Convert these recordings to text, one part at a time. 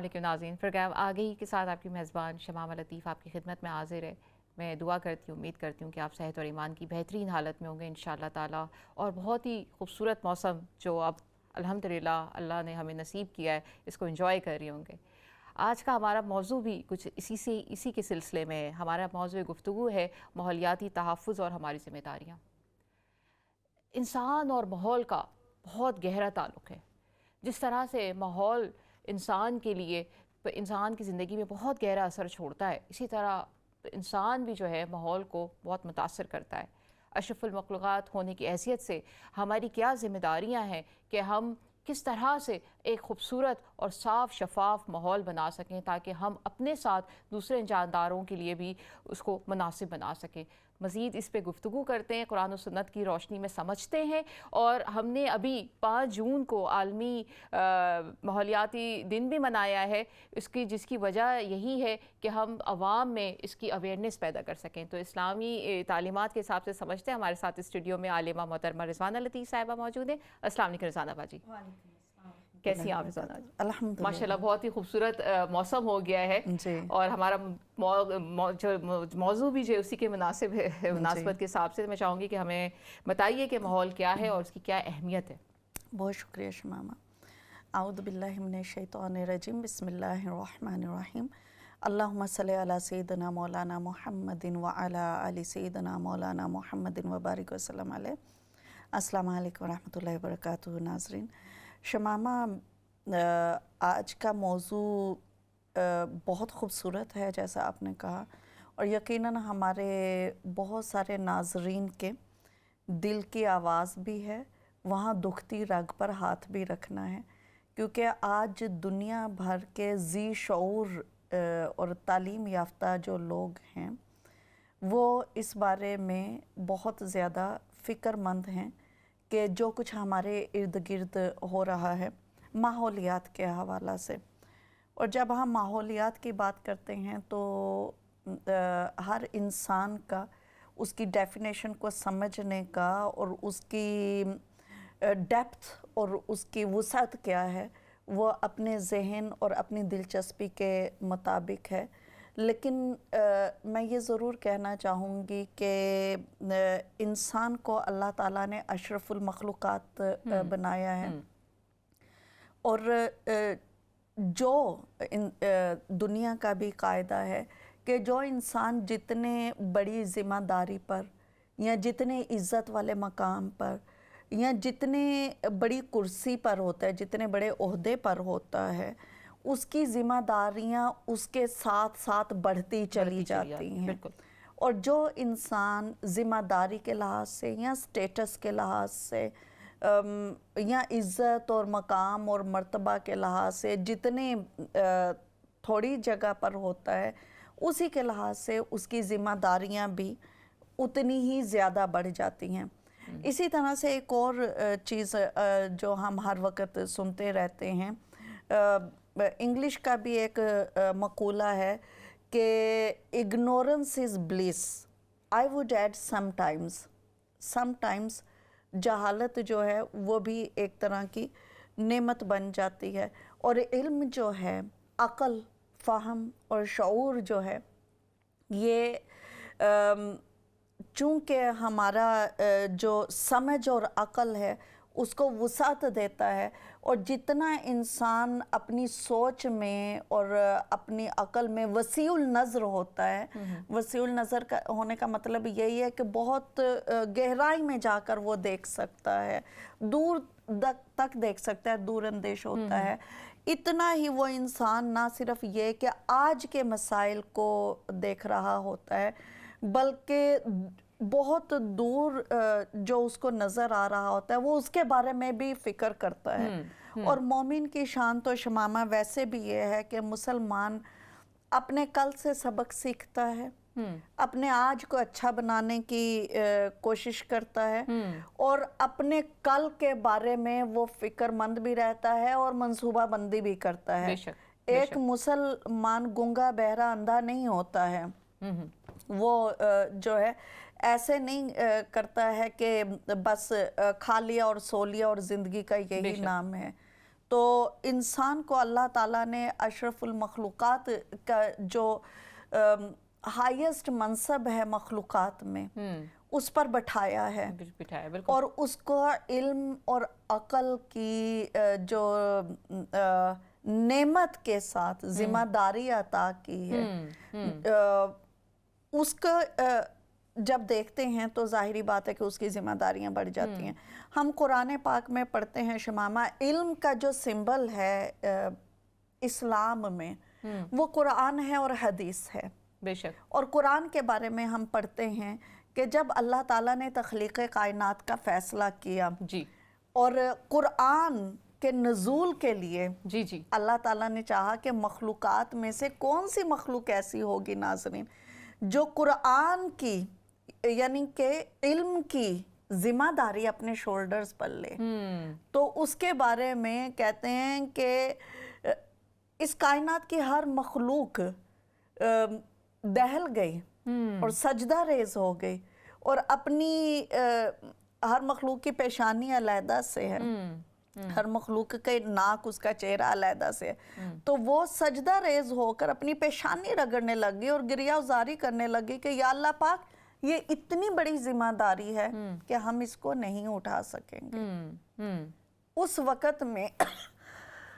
علیکم ناظرین، پروگرام آگہی کے ساتھ آپ کی میزبان شمامہ لطیف آپ کی خدمت میں حاضر ہے۔ میں دعا کرتی ہوں، امید کرتی ہوں کہ آپ صحت اور ایمان کی بہترین حالت میں ہوں گے انشاءاللہ تعالیٰ، اور بہت ہی خوبصورت موسم جو اب الحمدللہ اللہ نے ہمیں نصیب کیا ہے اس کو انجوائے کر رہے ہوں گے۔ آج کا ہمارا موضوع بھی کچھ اسی کے سلسلے میں ہے۔ ہمارا موضوع گفتگو ہے ماحولیاتی تحفظ اور ہماری ذمہ داریاں۔ انسان اور ماحول کا بہت گہرا تعلق ہے۔ جس طرح سے ماحول انسان کے لیے انسان کی زندگی میں بہت گہرا اثر چھوڑتا ہے، اسی طرح انسان بھی جو ہے ماحول کو بہت متاثر کرتا ہے۔ اشرف المخلوقات ہونے کی حیثیت سے ہماری کیا ذمہ داریاں ہیں کہ ہم کس طرح سے ایک خوبصورت اور صاف شفاف ماحول بنا سکیں تاکہ ہم اپنے ساتھ دوسرے جانداروں کے لیے بھی اس کو مناسب بنا سکیں۔ مزید اس پہ گفتگو کرتے ہیں، قرآن و سنت کی روشنی میں سمجھتے ہیں، اور ہم نے ابھی 5 جون کو عالمی ماحولیاتی دن بھی منایا ہے، جس کی وجہ یہی ہے کہ ہم عوام میں اس کی اویئرنیس پیدا کر سکیں۔ تو اسلامی تعلیمات کے حساب سے سمجھتے ہیں۔ ہمارے ساتھ اسٹوڈیو میں عالمہ محترمہ رضوانہ لطیف صاحبہ موجود ہیں۔ السلام علیکم رضوانہ باجی، کیسی ہیں آپ رضوانہ جی؟ الحمدللہ ماشاءاللہ بہت ہی خوبصورت موسم ہو گیا ہے جی، اور ہمارا موضوع بھی جو اسی کے مناسبت کے حساب سے میں چاہوں گی کہ ہمیں بتائیے کہ ماحول کیا ہے اور اس کی کیا اہمیت ہے۔ بہت شکریہ شمامہ۔ اعوذ باللہ من الشیطان الرجیم، بسم اللہ الرحمن الرحیم۔ اللہم صلی علی سیدنا مولانا محمد وعلی آل سیدنا مولانا محمد وبارک وسلم علیہ۔ السلام علیکم ورحمۃ اللہ وبرکاتہ۔ ناظرین، شمامہ آج کا موضوع بہت خوبصورت ہے جیسا آپ نے کہا، اور یقیناً ہمارے بہت سارے ناظرین کے دل کی آواز بھی ہے، وہاں دکھتی رگ پر ہاتھ بھی رکھنا ہے، کیونکہ آج دنیا بھر کے ذی شعور اور تعلیم یافتہ جو لوگ ہیں وہ اس بارے میں بہت زیادہ فکر مند ہیں کہ جو کچھ ہمارے ارد گرد ہو رہا ہے ماحولیات کے حوالہ سے۔ اور جب ہم ماحولیات کی بات کرتے ہیں تو ہر انسان کا اس کی ڈیفینیشن کو سمجھنے کا اور اس کی ڈیپتھ اور اس کی وسعت کیا ہے وہ اپنے ذہن اور اپنی دلچسپی کے مطابق ہے، لیکن میں یہ ضرور کہنا چاہوں گی کہ انسان کو اللہ تعالیٰ نے اشرف المخلوقات بنایا ہے، اور جو دنیا کا بھی قاعدہ ہے کہ جو انسان جتنے بڑی ذمہ داری پر یا جتنے عزت والے مقام پر یا جتنے بڑی کرسی پر ہوتا ہے، جتنے بڑے عہدے پر ہوتا ہے، اس کی ذمہ داریاں اس کے ساتھ ساتھ بڑھتی چلی جاتی ہیں۔ اور جو انسان ذمہ داری کے لحاظ سے یا سٹیٹس کے لحاظ سے یا عزت اور مقام اور مرتبہ کے لحاظ سے جتنے تھوڑی جگہ پر ہوتا ہے، اسی کے لحاظ سے اس کی ذمہ داریاں بھی اتنی ہی زیادہ بڑھ جاتی ہیں۔ اسی طرح سے ایک اور چیز جو ہم ہر وقت سنتے رہتے ہیں، انگلش کا بھی ایک مقولہ ہے کہ ignorance is bliss. I would add sometimes جہالت جو ہے وہ بھی ایک طرح کی نعمت بن جاتی ہے، اور علم جو ہے، عقل، فہم اور شعور جو ہے، یہ چونکہ ہمارا جو سمجھ اور عقل ہے اس کو وسعت دیتا ہے، اور جتنا انسان اپنی سوچ میں اور اپنی عقل میں وسیع النظر ہوتا ہے، وسیع النظر ہونے کا مطلب یہی ہے کہ بہت گہرائی میں جا کر وہ دیکھ سکتا ہے، دور تک دیکھ سکتا ہے، دور اندیش ہوتا ہے، اتنا ہی وہ انسان نہ صرف یہ کہ آج کے مسائل کو دیکھ رہا ہوتا ہے بلکہ بہت دور جو اس کو نظر آ رہا ہوتا ہے وہ اس کے بارے میں بھی فکر کرتا ہے۔ اور مومن کی شان تو شمامہ ویسے بھی یہ ہے کہ مسلمان اپنے کل سے سبق سیکھتا ہے، اپنے آج کو اچھا بنانے کی کوشش کرتا ہے، اور اپنے کل کے بارے میں وہ فکر مند بھی رہتا ہے اور منصوبہ بندی بھی کرتا ہے۔ ایک مسلمان گنگا بہرا اندھا نہیں ہوتا ہے، وہ جو ہے ایسے نہیں کرتا ہے کہ بس کھا لیا اور سو لیا اور زندگی کا یہی نام ہے۔ تو انسان کو اللہ تعالیٰ نے اشرف المخلوقات کا جو ہائیسٹ منصب ہے مخلوقات میں اس پر بٹھایا ہے، بٹھایا بالکل، اور اس کو علم اور عقل کی جو نعمت کے ساتھ ذمہ داری عطا کی ہے، اس کا جب دیکھتے ہیں تو ظاہری بات ہے کہ اس کی ذمہ داریاں بڑھ جاتی ہیں۔ ہم قرآن پاک میں پڑھتے ہیں شمامہ، علم کا جو سمبل ہے اسلام میں وہ قرآن ہے اور حدیث ہے، بے شک، اور قرآن کے بارے میں ہم پڑھتے ہیں کہ جب اللہ تعالیٰ نے تخلیق کائنات کا فیصلہ کیا جی اور قرآن کے نزول کے لیے جی جی اللہ تعالیٰ نے چاہا کہ مخلوقات میں سے کون سی مخلوق ایسی ہوگی ناظرین جو قرآن کی یعنی کہ علم کی ذمہ داری اپنے شولڈرز پر لے، تو اس کے بارے میں کہتے ہیں کہ اس کائنات کی ہر مخلوق دہل گئی اور سجدہ ریز ہو گئی، اور اپنی ہر مخلوق کی پیشانی علیحدہ سے ہے، ہر مخلوق کے ناک اس کا چہرہ علیحدہ سے ہے، تو وہ سجدہ ریز ہو کر اپنی پیشانی رگڑنے لگی اور گریہ وزاری کرنے لگی کہ یا اللہ پاک یہ اتنی بڑی ذمہ داری ہے کہ ہم اس کو نہیں اٹھا سکیں گے۔ اس وقت میں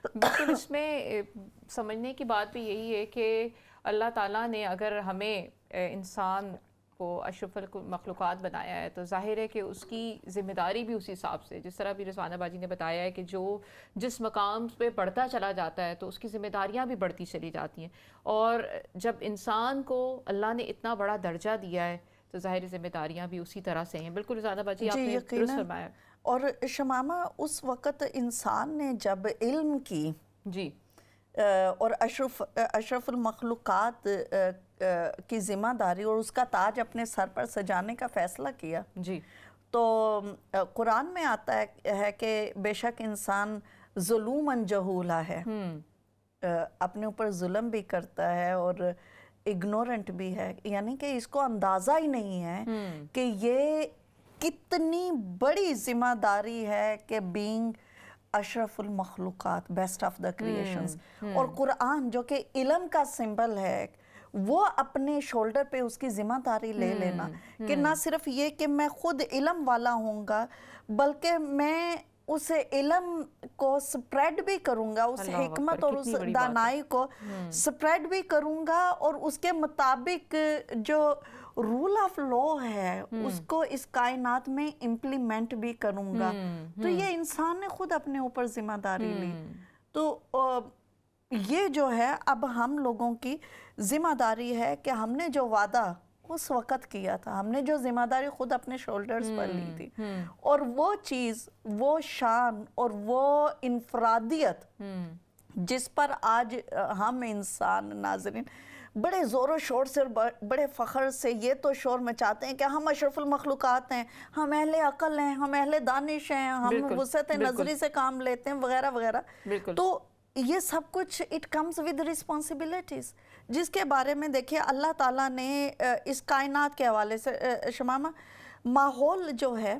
بالکل اس میں سمجھنے کی بات بھی یہی ہے کہ اللہ تعالیٰ نے اگر ہمیں انسان کو اشرف المخلوقات بنایا ہے تو ظاہر ہے کہ اس کی ذمہ داری بھی اسی حساب سے، جس طرح بھی رضوانہ باجی نے بتایا ہے کہ جو جس مقام پہ بڑھتا چلا جاتا ہے تو اس کی ذمہ داریاں بھی بڑھتی چلی جاتی ہیں، اور جب انسان کو اللہ نے اتنا بڑا درجہ دیا ہے تو ظاہر ذمہ داریاں بھی اسی طرح سے ہیں۔ بالکل رضوانہ باجی آپ نے درست فرمایا۔ اور شمامہ اس وقت انسان نے جب علم کی جی اور اشرف المخلوقات کی ذمہ داری اور اس کا تاج اپنے سر پر سجانے کا فیصلہ کیا، جی تو قرآن میں آتا ہے کہ بے شک انسان ظلوماً جہولا ہے، اپنے اوپر ظلم بھی کرتا ہے اور اگنورنٹ بھی ہے، یعنی کہ اس کو اندازہ ہی نہیں ہے کہ یہ کتنی بڑی ذمہ داری ہے کہ بینگ اشرف المخلوقات، بیسٹ آف دا کریشنز، اور قرآن جو کہ علم کا سمبل ہے وہ اپنے شولڈر پہ اس کی ذمہ داری لے لینا کہ نہ صرف یہ کہ میں خود علم والا ہوں گا بلکہ میں اس علم کو سپریڈ بھی کروں گا، اس حکمت اور اس دانائی کو سپریڈ بھی کروں گا، اور اس کے مطابق جو رول آف لا ہے اس کو اس کائنات میں امپلیمنٹ بھی کروں گا۔ تو یہ انسان نے خود اپنے اوپر ذمہ داری لی، تو یہ جو ہے اب ہم لوگوں کی ذمہ داری ہے کہ ہم نے جو وعدہ اس وقت کیا تھا، ہم نے جو ذمہ داری خود اپنے شولڈرز پر لی تھی، اور وہ چیز، وہ شان اور وہ انفرادیت جس پر آج ہم انسان ناظرین بڑے زور و شور سے اور بڑے فخر سے یہ تو شور مچاتے ہیں کہ ہم اشرف المخلوقات ہیں، ہم اہل عقل ہیں، ہم اہل دانش ہیں، ہم وسعت نظری سے کام لیتے ہیں وغیرہ وغیرہ، تو یہ سب کچھ اٹ کمز ود رسپانسبلٹیز، جس کے بارے میں دیکھیے اللہ تعالیٰ نے اس کائنات کے حوالے سے شمامہ ماحول جو ہے،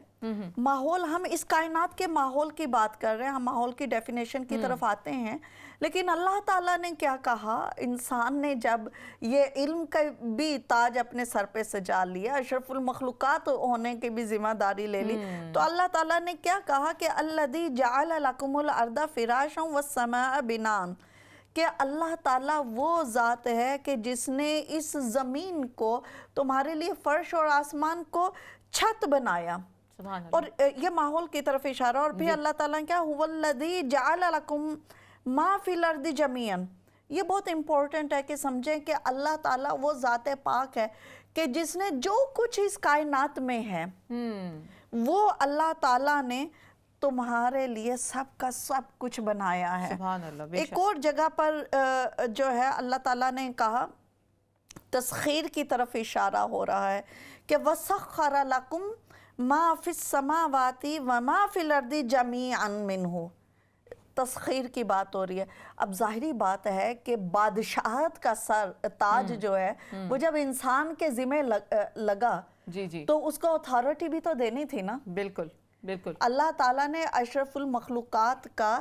ماحول، ہم اس کائنات کے ماحول کی بات کر رہے ہیں، ہم ماحول کی ڈیفینیشن کی طرف آتے ہیں، لیکن اللہ تعالیٰ نے کیا کہا، انسان نے جب یہ علم کا بھی تاج اپنے سر پہ سجا لیا، اشرف المخلوقات ہونے کی بھی ذمہ داری لے لی، تو اللہ تعالیٰ نے کیا کہا کہ الذی جعل لکم الارض فراشا والسماء بناء، کہ اللہ تعالیٰ وہ ذات ہے کہ جس نے اس زمین کو تمہارے لیے فرش اور آسمان کو چھت بنایا، اور یہ ماحول کی طرف اشارہ، اور پھر اللہ تعالیٰ کیا هو الذی جعل لکم ما فی الارض جمیعا، یہ بہت امپورٹنٹ ہے کہ سمجھیں کہ اللہ تعالیٰ وہ ذات پاک ہے کہ جس نے جو کچھ اس کائنات میں ہے وہ اللہ تعالیٰ نے تمہارے لیے سب کا سب کچھ بنایا ہے۔ ایک اور جگہ پر جو ہے اللہ تعالیٰ نے کہا، تسخیر کی طرف اشارہ ہو رہا ہے کہ وَسَخَّرَ لَكُمْ مَا فِي السَّمَاوَاتِ وَمَا فِي الْأَرْضِ جَمِيعًا مِّنْهُ، تسخیر کی بات ہو رہی ہے۔ اب ظاہری بات ہے کہ بادشاہت کا سر تاج جو ہے وہ جب انسان کے ذمہ لگا تو اس کو اتھارٹی بھی تو دینی تھی نا۔ بالکل بالکل، اللہ تعالیٰ نے اشرف المخلوقات کا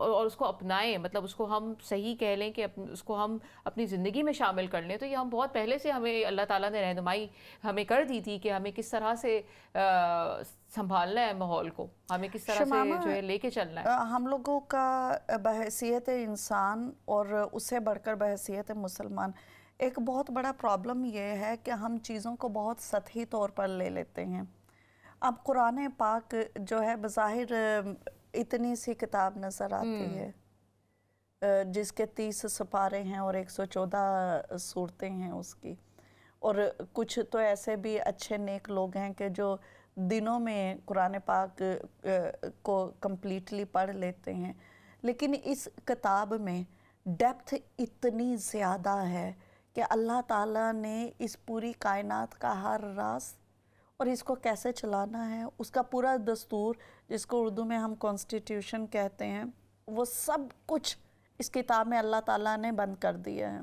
اور اس کو اپنائیں، مطلب اس کو ہم صحیح کہہ لیں کہ اس کو ہم اپنی زندگی میں شامل کر لیں، تو یہ ہم بہت پہلے سے ہمیں اللہ تعالیٰ نے رہنمائی ہمیں کر دی تھی کہ ہمیں کس طرح سے سنبھالنا ہے ماحول کو، ہمیں کس طرح سے شمامہ جو ہے لے کے چلنا ہے۔ ہم لوگوں کا بحیثیت انسان اور اس سے بڑھ کر بحیثیت مسلمان ایک بہت بڑا پرابلم یہ ہے کہ ہم چیزوں کو بہت سطحی طور پر لے لیتے ہیں۔ اب قرآن پاک جو ہے بظاہر اتنی سی کتاب نظر آتی ہے جس کے 30 سپارے ہیں اور 114 صورتیں ہیں اس کی، اور کچھ تو ایسے بھی اچھے نیک لوگ ہیں کہ جو دنوں میں قرآن پاک کو کمپلیٹلی پڑھ لیتے ہیں، لیکن اس کتاب میں ڈیپتھ اتنی زیادہ ہے کہ اللہ تعالیٰ نے اس پوری کائنات کا ہر راز اور اس کو کیسے چلانا ہے، اس کا پورا دستور جس کو اردو میں ہم کانسٹیٹیوشن کہتے ہیں، وہ سب کچھ اس کتاب میں اللہ تعالیٰ نے بند کر دیا ہے۔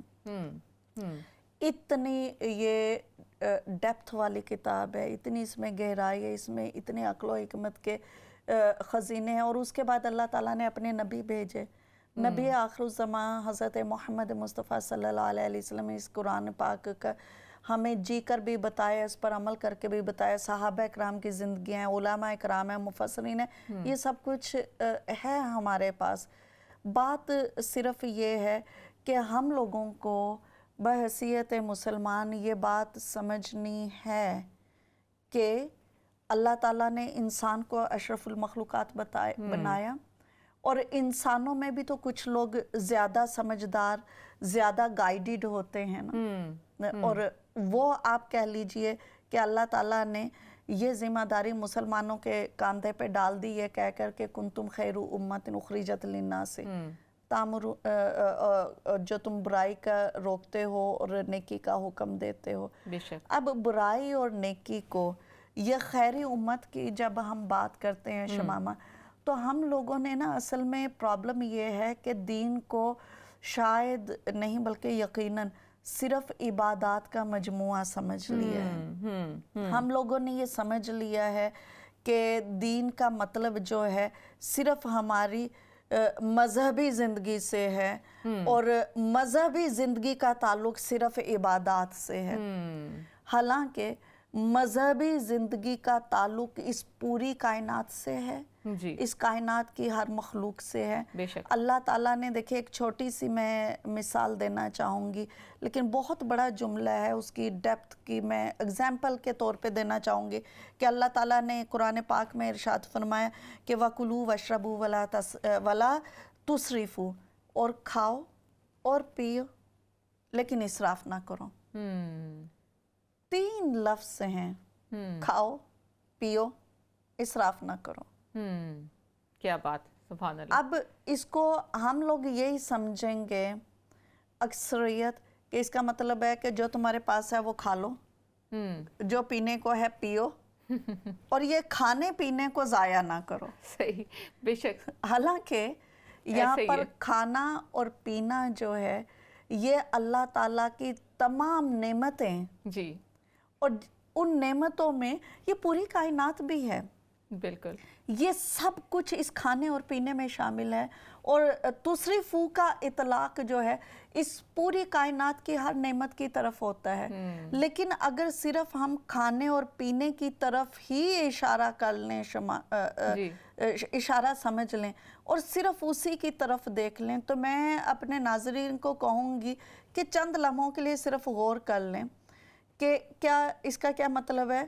اتنی یہ ڈیپتھ والی کتاب ہے، اتنی اس میں گہرائی ہے، اس میں اتنی عقل و حکمت کے خزینے ہیں، اور اس کے بعد اللہ تعالیٰ نے اپنے نبی بھیجے، نبی آخر الزمان حضرت محمد مصطفیٰ صلی اللہ علیہ وسلم، اس قرآن پاک کا ہمیں جی کر بھی بتایا، اس پر عمل کر کے بھی بتایا، صحابہ اکرام کی زندگیاں ہیں، علماء اکرام ہیں، مفسرین ہیں، یہ سب کچھ ہے ہمارے پاس۔ بات صرف یہ ہے کہ ہم لوگوں کو بحیثیت مسلمان یہ بات سمجھنی ہے کہ اللہ تعالیٰ نے انسان کو اشرف المخلوقات بنایا، اور انسانوں میں بھی تو کچھ لوگ زیادہ سمجھدار، زیادہ گائیڈڈ ہوتے ہیں نا، اور وہ آپ کہہ لیجئے کہ اللہ تعالیٰ نے یہ ذمہ داری مسلمانوں کے کاندھے پہ ڈال دی ہے کہہ کر کہ کنتم خیر امت اخرجت للناس، جو تم برائی کا روکتے ہو اور نیکی کا حکم دیتے ہو۔ اب برائی اور نیکی کو، یہ خیر امت کی جب ہم بات کرتے ہیں شمامہ، تو ہم لوگوں نے نا اصل میں پرابلم یہ ہے کہ دین کو شاید نہیں بلکہ یقیناً صرف عبادات کا مجموعہ سمجھ لیا ہے۔ ہم لوگوں نے یہ سمجھ لیا ہے کہ دین کا مطلب جو ہے صرف ہماری مذہبی زندگی سے ہے، اور مذہبی زندگی کا تعلق صرف عبادات سے ہے، حالانکہ مذہبی زندگی کا تعلق اس پوری کائنات سے ہے، اس کائنات کی ہر مخلوق سے ہے۔ اللہ تعالیٰ نے دیکھیں، ایک چھوٹی سی میں مثال دینا چاہوں گی لیکن بہت بڑا جملہ ہے، اس کی ڈیپتھ کی میں اگزامپل کے طور پہ دینا چاہوں گی کہ اللہ تعالیٰ نے قرآن پاک میں ارشاد فرمایا کہ وَكُلُوا وَاشْرَبُوا وَلَا تُسْرِفُوا، اور کھاؤ اور پیو لیکن اسراف نہ کرو۔ 3 لفظ ہیں، کھاؤ، پیو، اسراف نہ کرو۔ کیا بات، سبحان اللہ۔ اب اس کو ہم لوگ یہی سمجھیں گے اکثریت کہ اس کا مطلب ہے کہ جو تمہارے پاس ہے وہ کھا لو، جو پینے کو ہے پیو، اور یہ کھانے پینے کو ضائع نہ کرو۔ صحیح، بے شک۔ حالانکہ یہاں پر کھانا اور پینا جو ہے یہ اللہ تعالیٰ کی تمام نعمتیں، جی، اور ان نعمتوں میں یہ پوری کائنات بھی ہے، بالکل یہ سب کچھ اس کھانے اور پینے میں شامل ہے، اور تُسْرِفُوا کا اطلاق جو ہے اس پوری کائنات کی ہر نعمت کی طرف ہوتا ہے، لیکن اگر صرف ہم کھانے اور پینے کی طرف ہی اشارہ کر لیں، اشارہ سمجھ لیں اور صرف اسی کی طرف دیکھ لیں، تو میں اپنے ناظرین کو کہوں گی کہ چند لمحوں کے لیے صرف غور کر لیں کہ کیا اس کا کیا مطلب ہے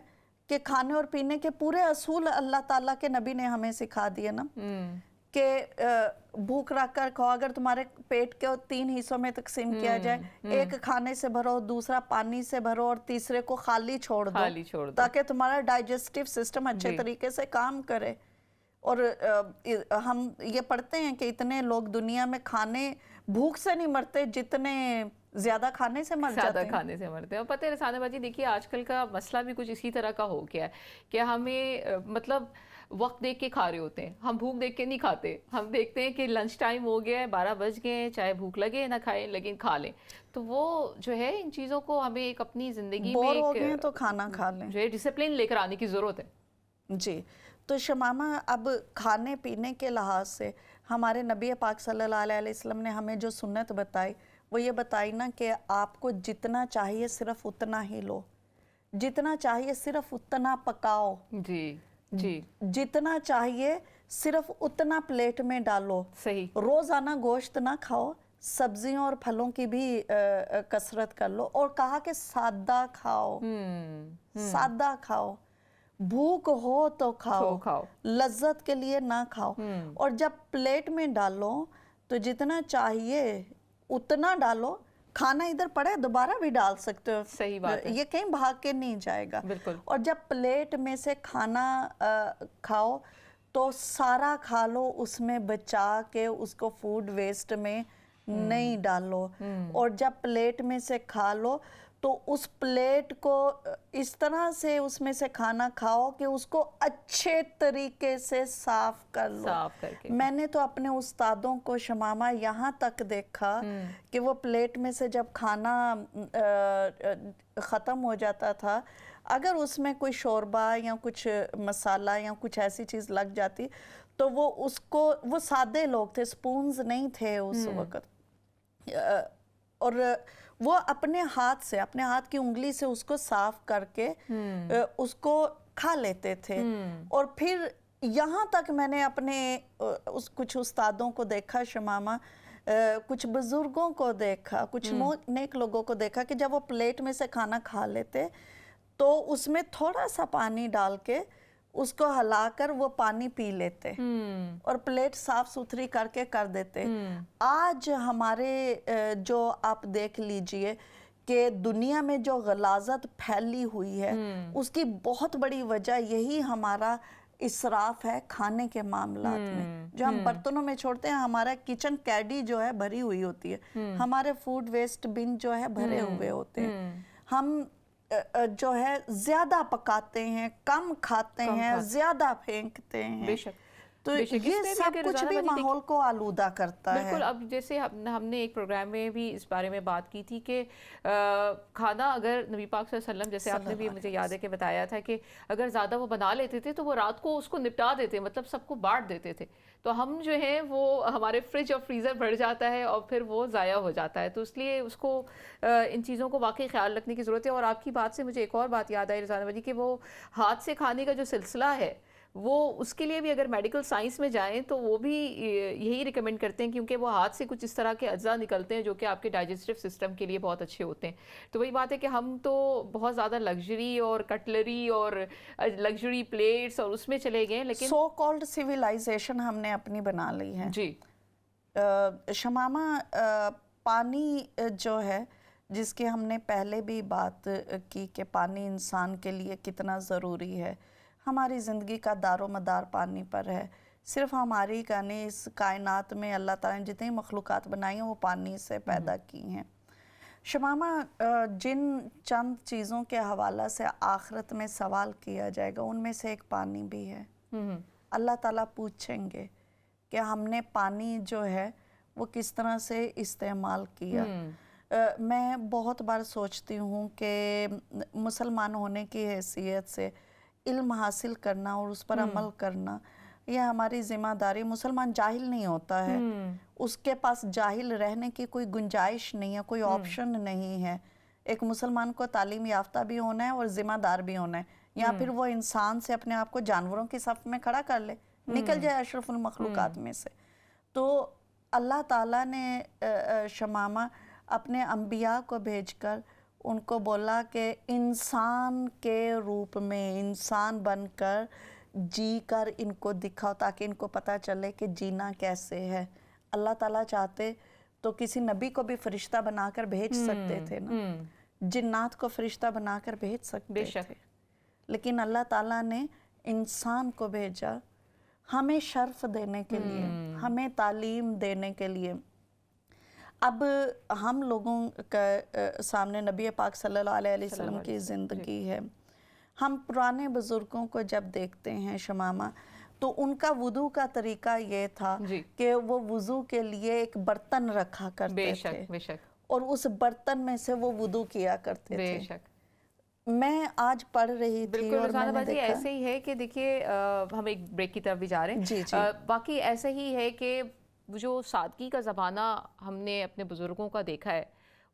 کہ کھانے اور پینے کے پورے اصول اللہ تعالیٰ کے نبی نے ہمیں سکھا دیے نا، کہ بھوک رکھ کر کھاؤ، اگر تمہارے پیٹ کے 3 حصوں میں تقسیم کیا جائے، ایک کھانے سے بھرو، دوسرا پانی سے بھرو، اور تیسرے کو خالی چھوڑ دو تاکہ تمہارا ڈائجسٹیو سسٹم اچھے طریقے سے کام کرے۔ اور ہم یہ پڑھتے ہیں کہ اتنے لوگ دنیا میں کھانے بھوک سے نہیں مرتے جتنے زیادہ کھانے سے مر جاتے ہیں، زیادہ کھانے سے مرتے ہیں۔ اور پتہ ہے رسانہ باجی، دیکھیے آج کل کا مسئلہ بھی کچھ اسی طرح کا ہو گیا ہے کہ ہمیں مطلب وقت دیکھ کے کھا رہے ہوتے ہیں، ہم بھوک دیکھ کے نہیں کھاتے، ہم دیکھتے ہیں کہ لنچ ٹائم ہو گیا ہے، 12 بج گئے ہیں، چاہے بھوک لگے نہ کھائیں لیکن کھا لیں۔ تو وہ جو ہے ان چیزوں کو ہمیں ایک اپنی زندگی میں بور ہو گئے تو کھانا کھا لیں، جو ہے ڈسپلن لے کر آنے کی ضرورت ہے۔ جی، تو شمامہ اب کھانے پینے کے لحاظ سے ہمارے نبی پاک صلی اللہ علیہ وسلم نے ہمیں جو سنت بتائی وہ یہ بتائی نا کہ آپ کو جتنا چاہیے صرف اتنا ہی لو، جتنا چاہیے صرف اتنا پکاؤ، جی جی جتنا چاہیے صرف اتنا پلیٹ میں ڈالو، صحیح، روزانہ گوشت نہ کھاؤ، سبزیوں اور پھلوں کی بھی کثرت کر لو، اور کہا کہ سادہ کھاؤ، سادہ کھاؤ، بھوک ہو تو کھاؤ، کھاؤ، لذت کے لیے نہ کھاؤ، اور جب پلیٹ میں ڈالو تو جتنا چاہیے اتنا ڈالو، کھانا ادھر پڑے دوبارہ بھی ڈال سکتے ہو، صحیح بات ہے، یہ کہیں بھاگ کے نہیں جائے گا، بالکل، اور جب پلیٹ میں سے کھانا کھاؤ تو سارا کھا لو، اس میں بچا کے اس کو فوڈ ویسٹ میں نہیں ڈالو، اور جب پلیٹ میں سے کھا لو تو اس پلیٹ کو اس طرح سے اس میں سے کھانا کھاؤ کہ اس کو اچھے طریقے سے صاف کر لو۔ صاف کر کے، میں نے تو اپنے استادوں کو شمامہ یہاں تک دیکھا کہ وہ پلیٹ میں سے جب کھانا ختم ہو جاتا تھا، اگر اس میں کوئی شوربہ یا کچھ مسالہ یا کچھ ایسی چیز لگ جاتی تو وہ اس کو، وہ سادے لوگ تھے، سپونز نہیں تھے اس وقت، اور وہ اپنے ہاتھ سے، اپنے ہاتھ کی انگلی سے اس کو صاف کر کے اس کو کھا لیتے تھے، اور پھر یہاں تک میں نے اپنے کچھ استادوں کو دیکھا شمامہ، کچھ بزرگوں کو دیکھا، کچھ نیک لوگوں کو دیکھا کہ جب وہ پلیٹ میں سے کھانا کھا لیتے تو اس میں تھوڑا سا پانی ڈال کے اس کو ہلا کر وہ پانی پی لیتے اور پلیٹ صاف ستھری کر کے کر دیتے۔ آج ہمارے جو آپ دیکھ لیجئے کہ دنیا میں جو غلاظت پھیلی ہوئی ہے، اس کی بہت بڑی وجہ یہی ہمارا اسراف ہے کھانے کے معاملات میں، جو ہم برتنوں میں چھوڑتے ہیں۔ ہمارا کچن کیڈی جو ہے بھری ہوئی ہوتی ہے، ہمارے فوڈ ویسٹ بن جو ہے بھرے ہوئے ہوتے ہیں، ہم جو ہے زیادہ پکاتے ہیں، کم کھاتے ہیں، زیادہ پھینکتے ہیں، بے شک، تو یہ سب کچھ بھی ماحول کو آلودہ کرتا ہے۔ بالکل، اب جیسے ہم نے ایک پروگرام میں بھی اس بارے میں بات کی تھی کہ کھانا اگر نبی پاک صلی اللہ علیہ وسلم، جیسے آپ نے بھی مجھے یاد ہے کہ بتایا تھا کہ اگر زیادہ وہ بنا لیتے تھے تو وہ رات کو اس کو نپٹا دیتے، مطلب سب کو بانٹ دیتے تھے، تو ہم جو ہیں وہ ہمارے فریج اور فریزر بڑھ جاتا ہے اور پھر وہ ضائع ہو جاتا ہے، تو اس لیے اس کو ان چیزوں کو واقعی خیال رکھنے کی ضرورت ہے۔ اور آپ کی بات سے مجھے ایک اور بات یاد آئی رضوانہ باجی، کہ وہ ہاتھ سے کھانے کا جو سلسلہ ہے وہ اس کے لیے بھی اگر میڈیکل سائنس میں جائیں تو وہ بھی یہی ریکمینڈ کرتے ہیں، کیونکہ وہ ہاتھ سے کچھ اس طرح کے اجزاء نکلتے ہیں جو کہ آپ کے ڈائجسٹیو سسٹم کے لیے بہت اچھے ہوتے ہیں۔ تو وہی بات ہے کہ ہم تو بہت زیادہ لگژری اور کٹلری اور لگژری پلیٹس اور اس میں چلے گئے، لیکن سو کالڈ سیویلائزیشن ہم نے اپنی بنا لی ہے۔ جی شمامہ، پانی جو ہے، جس کی ہم نے پہلے بھی بات کی کہ پانی انسان کے لیے کتنا ضروری ہے، ہماری زندگی کا دار و مدار پانی پر ہے، صرف ہماری کا نہیں، اس کائنات میں اللہ تعالیٰ نے جتنی مخلوقات بنائی ہیں وہ پانی سے پیدا کی ہیں۔ شمامہ، جن چند چیزوں کے حوالہ سے آخرت میں سوال کیا جائے گا ان میں سے ایک پانی بھی ہے۔ اللہ تعالیٰ پوچھیں گے کہ ہم نے پانی جو ہے وہ کس طرح سے استعمال کیا۔ میں بہت بار سوچتی ہوں کہ مسلمان ہونے کی حیثیت سے علم حاصل کرنا اور اس پر عمل کرنا یہ ہماری ذمہ داری۔ مسلمان جاہل نہیں ہوتا ہے، اس کے پاس جاہل رہنے کی کوئی گنجائش نہیں ہے، کوئی آپشن نہیں ہے۔ ایک مسلمان کو تعلیم یافتہ بھی ہونا ہے اور ذمہ دار بھی ہونا ہے، یا پھر وہ انسان سے اپنے آپ کو جانوروں کی صف میں کھڑا کر لے، نکل جائے اشرف المخلوقات میں سے۔ تو اللہ تعالیٰ نے شمامہ اپنے انبیاء کو بھیج کر ان کو بولا کہ انسان کے روپ میں، انسان بن کر جی کر ان کو دکھاؤ تاکہ ان کو پتہ چلے کہ جینا کیسے ہے۔ اللہ تعالیٰ چاہتے تو کسی نبی کو بھی فرشتہ بنا کر بھیج سکتے تھے نا، جنات کو فرشتہ بنا کر بھیج سکتے تھے، لیکن اللہ تعالیٰ نے انسان کو بھیجا ہمیں شرف دینے کے لیے، ہمیں تعلیم دینے کے لیے۔ اب ہم لوگوں کا سامنے نبی پاک صلی اللہ علیہ وسلم کی زندگی ہے، ہم پرانے بزرگوں کو جب دیکھتے ہیں شمامہ تو ان کا وضو کا طریقہ یہ تھا کہ وہ وضو کے لیے ایک برتن رکھا کرتے تھے اور اس برتن میں سے وہ وضو کیا کرتے تھے۔ میں آج پڑھ رہی تھی اور میں نے دیکھا ایسے ہی ہے کہ دیکھیے ہم ایک بریک کی طرف بھی جا رہے ہیں، باقی ایسا ہی ہے کہ وہ جو سادگی کا زمانہ ہم نے اپنے بزرگوں کا دیکھا ہے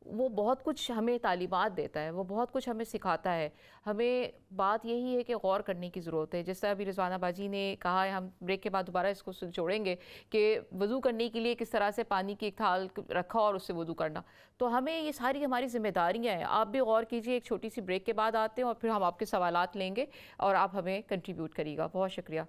وہ بہت کچھ ہمیں تعلیمات دیتا ہے، وہ بہت کچھ ہمیں سکھاتا ہے. ہمیں بات یہی ہے کہ غور کرنے کی ضرورت ہے. جس طرح ابھی رضوانہ باجی نے کہا ہے، ہم بریک کے بعد دوبارہ اس کو جوڑیں گے کہ وضو کرنے کے لیے کس طرح سے پانی کی ایک تھال رکھا اور اس سے وضو کرنا. تو ہمیں یہ ساری ہماری ذمہ داریاں ہیں. آپ بھی غور کیجئے. ایک چھوٹی سی بریک کے بعد آتے ہیں اور پھر ہم آپ کے سوالات لیں گے اور آپ ہمیں کنٹریبیوٹ کریے گا. بہت شکریہ.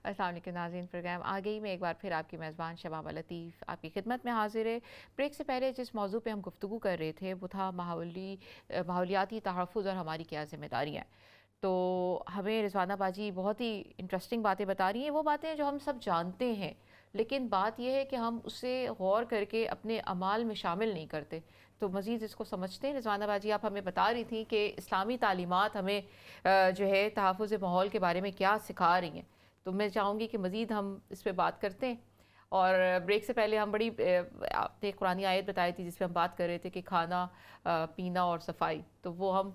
السلام علیکم ناظرین، پروگرام آگئی میں ایک بار پھر آپ کی میزبان شمامہ لطیف آپ کی خدمت میں حاضر ہے. بریک سے پہلے جس موضوع پہ ہم گفتگو کر رہے تھے وہ تھا ماحولیاتی تحفظ اور ہماری کیا ذمہ داریاں ہیں. تو ہمیں رضوانہ باجی بہت ہی انٹرسٹنگ باتیں بتا رہی ہیں، وہ باتیں جو ہم سب جانتے ہیں، لیکن بات یہ ہے کہ ہم اسے غور کر کے اپنے اعمال میں شامل نہیں کرتے. تو مزید اس کو سمجھتے ہیں. رضوانہ باجی، آپ ہمیں بتا رہی تھیں کہ اسلامی تعلیمات ہمیں جو ہے تحفظ ماحول کے بارے میں کیا سکھا رہی ہیں. تو میں چاہوں گی کہ مزید ہم اس پہ بات کرتے ہیں. اور بریک سے پہلے ہم بڑی آپ نے قرآنی آیت بتائی تھی جس پہ ہم بات کر رہے تھے کہ کھانا، پینا اور صفائی. تو وہ ہم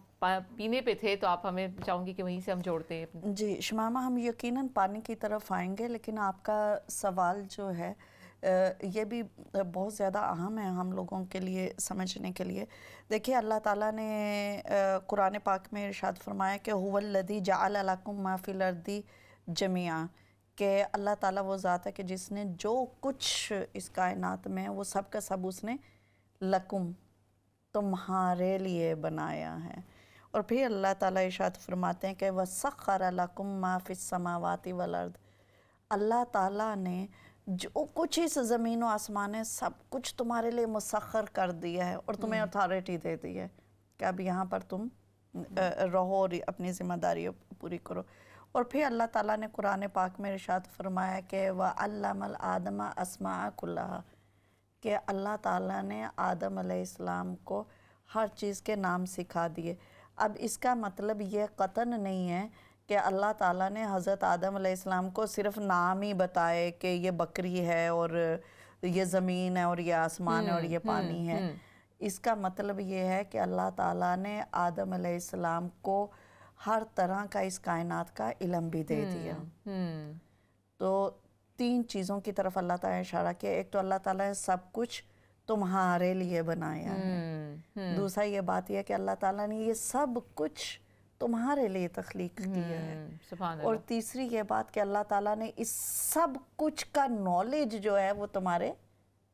پینے پہ تھے، تو آپ ہمیں چاہوں گی کہ وہیں سے ہم جوڑتے ہیں. جی شمامہ، ہم یقیناً پانی کی طرف آئیں گے، لیکن آپ کا سوال جو ہے یہ بھی بہت زیادہ اہم ہے ہم لوگوں کے لیے سمجھنے کے لیے. دیکھیے، اللہ تعالیٰ نے قرآن پاک میں ارشاد فرمایا کہ هو الذی جعل لکم ما فی الارض جمیعا، کہ اللہ تعالیٰ وہ ذات ہے کہ جس نے جو کچھ اس کائنات میں وہ سب کا سب اس نے لکم تمہارے لیے بنایا ہے. اور پھر اللہ تعالیٰ ارشاد فرماتے ہیں کہ وَسَخَّرَ لَكُم مَا فِي السَّمَاوَاتِ وَالْأَرْضِ، اللہ تعالیٰ نے جو کچھ اس زمین و آسمان ہے سب کچھ تمہارے لیے مسخر کر دیا ہے اور تمہیں اتھارٹی دے دی ہے کہ اب یہاں پر تم رہو اور اپنی ذمہ داری پوری کرو. اور پھر اللہ تعالیٰ نے قرآن پاک میں ارشاد فرمایا کہ وَعَلَّمَ الْآدَمَ أَسْمَاءَ كُلَّهَا، کہ اللہ تعالیٰ نے آدم علیہ السلام کو ہر چیز کے نام سکھا دیے. اب اس کا مطلب یہ قطعاً نہیں ہے کہ اللہ تعالیٰ نے حضرت آدم علیہ السلام کو صرف نام ہی بتائے کہ یہ بکری ہے اور یہ زمین ہے اور یہ آسمان ہے اور یہ پانی ہے. اس کا مطلب یہ ہے کہ اللہ تعالیٰ نے آدم علیہ السلام کو ہر طرح کا اس کائنات کا علم بھی دے دیا. تو 3 چیزوں کی طرف اللہ تعالیٰ نے اشارہ کیا. ایک تو اللہ تعالیٰ نے سب کچھ تمہارے لیے بنایا ہے. دوسرا یہ بات یہ ہے کہ اللہ تعالیٰ نے یہ سب کچھ تمہارے لیے تخلیق کیا ہے. اور تیسری یہ بات کہ اللہ تعالیٰ نے اس سب کچھ کا نالج جو ہے وہ تمہارے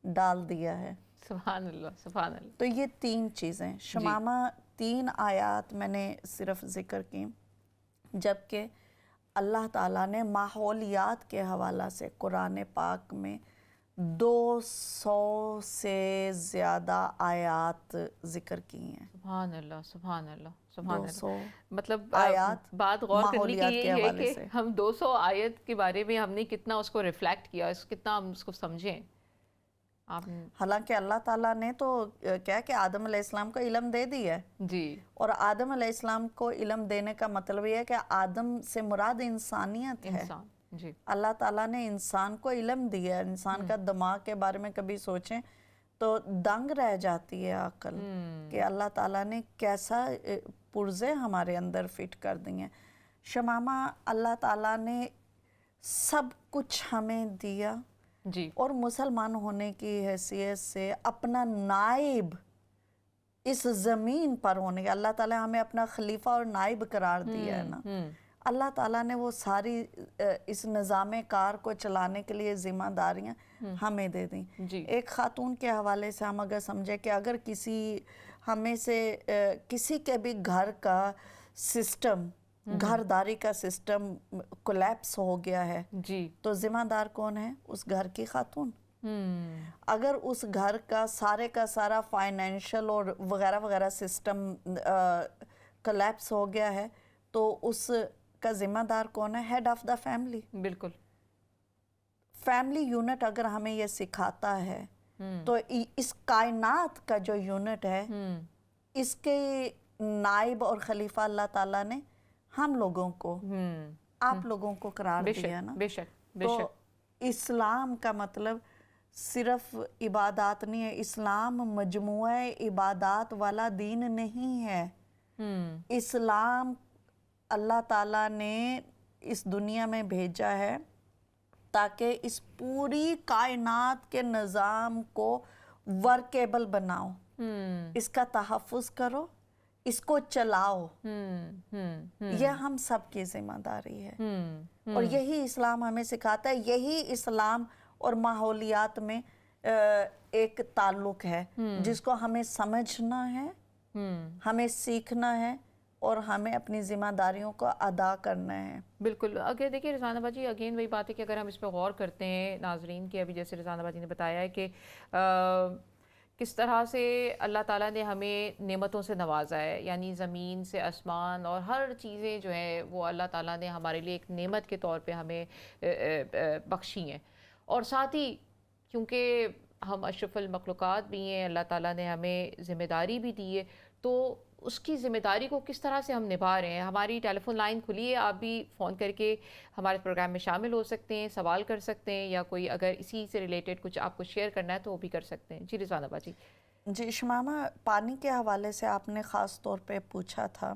ڈال دیا ہے. سبحان اللہ، سبحان اللہ. تو یہ 3 چیزیں شمامہ 3 آیات میں نے صرف ذکر کی، جبکہ اللہ تعالیٰ نے ماحولیات کے حوالہ سے قرآن پاک میں 200 سے زیادہ آیات ذکر کی ہیں. سبحان اللہ، سبحان اللہ، سبحان اللہ. مطلب آیات بات غور کرنے کی ماحولیات کے یہ ہے حوالے کہ سے ہم 200 آیت کے بارے میں ہم نے کتنا اس کو ریفلیکٹ کیا، کتنا ہم اس کو سمجھیں. حالانکہ اللہ تعالیٰ نے تو کیا کہ آدم علیہ السلام کو علم دے دیا ہے. جی. اور آدم علیہ السلام کو علم دینے کا مطلب یہ ہے کہ آدم سے مراد انسانیت ہے. جی. اللہ تعالیٰ نے انسان کو علم دیا ہے. انسان کا دماغ کے بارے میں کبھی سوچیں تو دنگ رہ جاتی ہے عقل کہ اللہ تعالیٰ نے کیسا پرزے ہمارے اندر فٹ کر دی ہیں. شمامہ، اللہ تعالیٰ نے سب کچھ ہمیں دیا جی. اور مسلمان ہونے کی حیثیت سے اپنا نائب اس زمین پر ہونے کا اللہ تعالیٰ ہمیں اپنا خلیفہ اور نائب قرار دیا ہے نا. اللہ تعالیٰ نے وہ ساری اس نظام کار کو چلانے کے لیے ذمہ داریاں ہمیں دے دیں. ایک خاتون کے حوالے سے ہم اگر سمجھیں کہ اگر ہمیں سے کسی کے بھی گھر کا سسٹم، گھرداری کا سسٹم کولیپس ہو گیا ہے تو ذمہ دار کون ہے؟ اس گھر کی خاتون. اگر اس گھر کا سارا فائنینشل اور وغیرہ وغیرہ سسٹم کولیپس ہو گیا ہے تو اس کا ذمہ دار کون ہے؟ Head of the family. بالکل. فیملی یونٹ اگر ہمیں یہ سکھاتا ہے تو اس کائنات کا جو یونٹ ہے اس کے نائب اور خلیفہ اللہ تعالیٰ نے ہم لوگوں کو، آپ لوگوں کو قرار دیا نا. بے شک. تو اسلام کا مطلب صرف عبادات نہیں ہے، اسلام مجموعہ عبادات والا دین نہیں ہے۔ اسلام اللہ تعالیٰ نے اس دنیا میں بھیجا ہے تاکہ اس پوری کائنات کے نظام کو ورکیبل بناؤ، اس کا تحفظ کرو، اس کو چلاؤ۔ یہ ہم سب کی ذمہ داری ہے، اور یہی اسلام ہمیں سکھاتا ہے۔ یہی اسلام اور ماحولیات میں ایک تعلق ہے جس کو ہمیں سمجھنا ہے، ہمیں سیکھنا ہے، اور ہمیں اپنی ذمہ داریوں کو ادا کرنا ہے۔ بالکل۔ اگر دیکھیں رضوانہ باجی، اگین وہی بات ہے کہ اگر ہم اس پہ غور کرتے ہیں ناظرین کے، ابھی جیسے رضوانہ باجی نے بتایا ہے کہ کس طرح سے اللہ تعالیٰ نے ہمیں نعمتوں سے نوازا ہے، یعنی زمین سے آسمان اور ہر چیزیں جو ہیں وہ اللہ تعالیٰ نے ہمارے لیے ایک نعمت کے طور پہ ہمیں بخشی ہیں، اور ساتھ ہی کیونکہ ہم اشرف المخلوقات بھی ہیں، اللہ تعالیٰ نے ہمیں ذمہ داری بھی دی ہے، تو اس کی ذمہ داری کو کس طرح سے ہم نبھا رہے ہیں۔ ہماری ٹیلی فون لائن کھلی ہے، آپ بھی فون کر کے ہمارے پروگرام میں شامل ہو سکتے ہیں، سوال کر سکتے ہیں، یا کوئی اگر اسی سے ریلیٹڈ کچھ آپ کو شیئر کرنا ہے تو وہ بھی کر سکتے ہیں۔ جی رضوانہ باجی۔ جی شمامہ، پانی کے حوالے سے آپ نے خاص طور پہ پوچھا تھا۔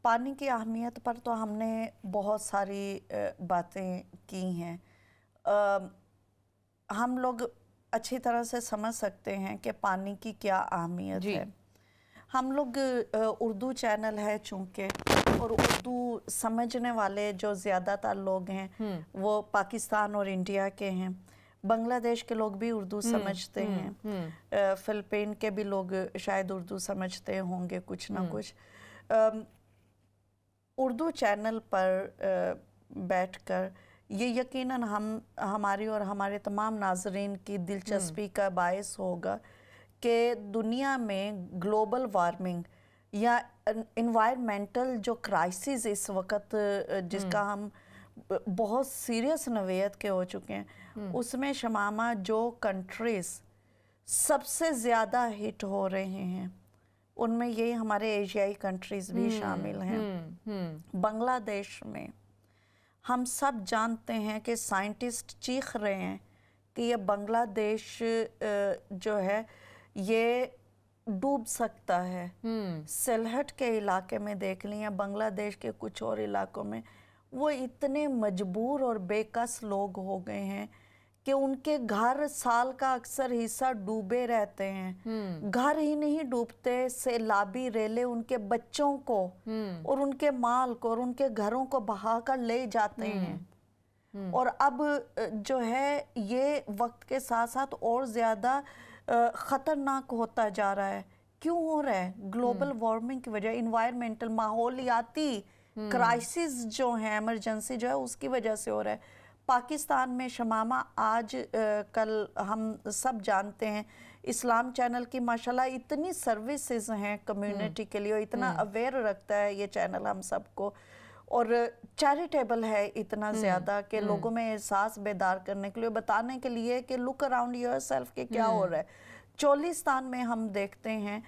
پانی کی اہمیت پر تو ہم نے بہت ساری باتیں کی ہیں۔ ہم لوگ اچھی طرح سے سمجھ سکتے ہیں کہ پانی کی کیا اہمیت ہے۔ ہم لوگ اردو چینل ہے چونکہ، اور اردو سمجھنے والے جو زیادہ تر لوگ ہیں وہ پاکستان اور انڈیا کے ہیں۔ بنگلہ دیش کے لوگ بھی اردو سمجھتے ہیں، فلپین کے بھی لوگ شاید اردو سمجھتے ہوں گے کچھ نہ کچھ۔ اردو چینل پر بیٹھ کر یہ یقیناً ہماری اور ہمارے تمام ناظرین کی دلچسپی کا باعث ہوگا کہ دنیا میں گلوبل وارمنگ یا انوائرمنٹل جو کرائسس اس وقت جس کا ہم بہت سیریس نوعیت کے ہو چکے ہیں، اس میں شمامہ جو کنٹریز سب سے زیادہ ہٹ ہو رہے ہیں ان میں یہ ہمارے ایشیائی کنٹریز بھی شامل ہیں۔ بنگلہ دیش میں ہم سب جانتے ہیں کہ سائنٹسٹ چیخ رہے ہیں کہ یہ بنگلہ دیش جو ہے یہ ڈوب سکتا ہے۔ سلہٹ کے علاقے میں دیکھ لیں یا بنگلہ دیش کے کچھ اور علاقوں میں وہ اتنے مجبور اور بے کس لوگ ہو گئے ہیں کہ ان کے گھر سال کا اکثر حصہ ڈوبے رہتے ہیں۔ گھر ہی نہیں ڈوبتے، سیلابی ریلے ان کے بچوں کو اور ان کے مال کو اور ان کے گھروں کو بہا کر لے جاتے ہیں۔ اور اب جو ہے یہ وقت کے ساتھ ساتھ اور زیادہ خطرناک ہوتا جا رہا ہے۔ کیوں ہو رہا ہے؟ گلوبل وارمنگ کی وجہ، انوائرمنٹل ماحولیاتی کرائسس جو ہیں، ایمرجنسی جو ہے اس کی وجہ سے ہو رہا ہے۔ پاکستان میں شمامہ آج کل ہم سب جانتے ہیں اسلام چینل کی ماشاءاللہ اتنی سروسز ہیں کمیونٹی کے لیے، اتنا اویئر رکھتا ہے یہ چینل ہم سب کو، اور چیریٹیبل ہے اتنا زیادہ کہ لوگوں میں احساس بیدار کرنے کے لیے، بتانے کے لیے کہ لک اراؤنڈ یور سیلف کہ کیا ہو رہا ہے۔ چولیستان میں ہم دیکھتے ہیں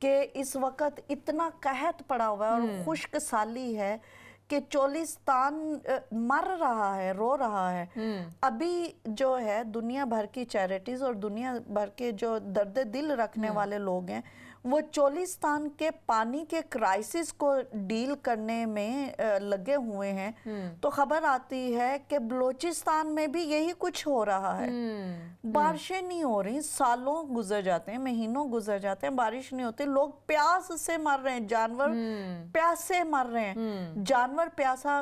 کہ اس وقت اتنا قحط پڑا ہوا ہے اور خشک سالی ہے کہ چولیستان مر رہا ہے، رو رہا ہے۔ ابھی جو ہے دنیا بھر کی چیریٹیز اور دنیا بھر کے جو درد دل رکھنے والے لوگ ہیں وہ چولیستان کے پانی کے کرائسس کو ڈیل کرنے میں لگے ہوئے ہیں، تو خبر آتی ہے کہ بلوچستان میں بھی یہی کچھ ہو رہا ہے۔ بارشیں نہیں ہو رہی، سالوں گزر جاتے ہیں، مہینوں گزر جاتے ہیں، بارش نہیں ہوتی، لوگ پیاس سے مر رہے ہیں، جانور پیاسے مر رہے ہیں۔ جانور پیاسا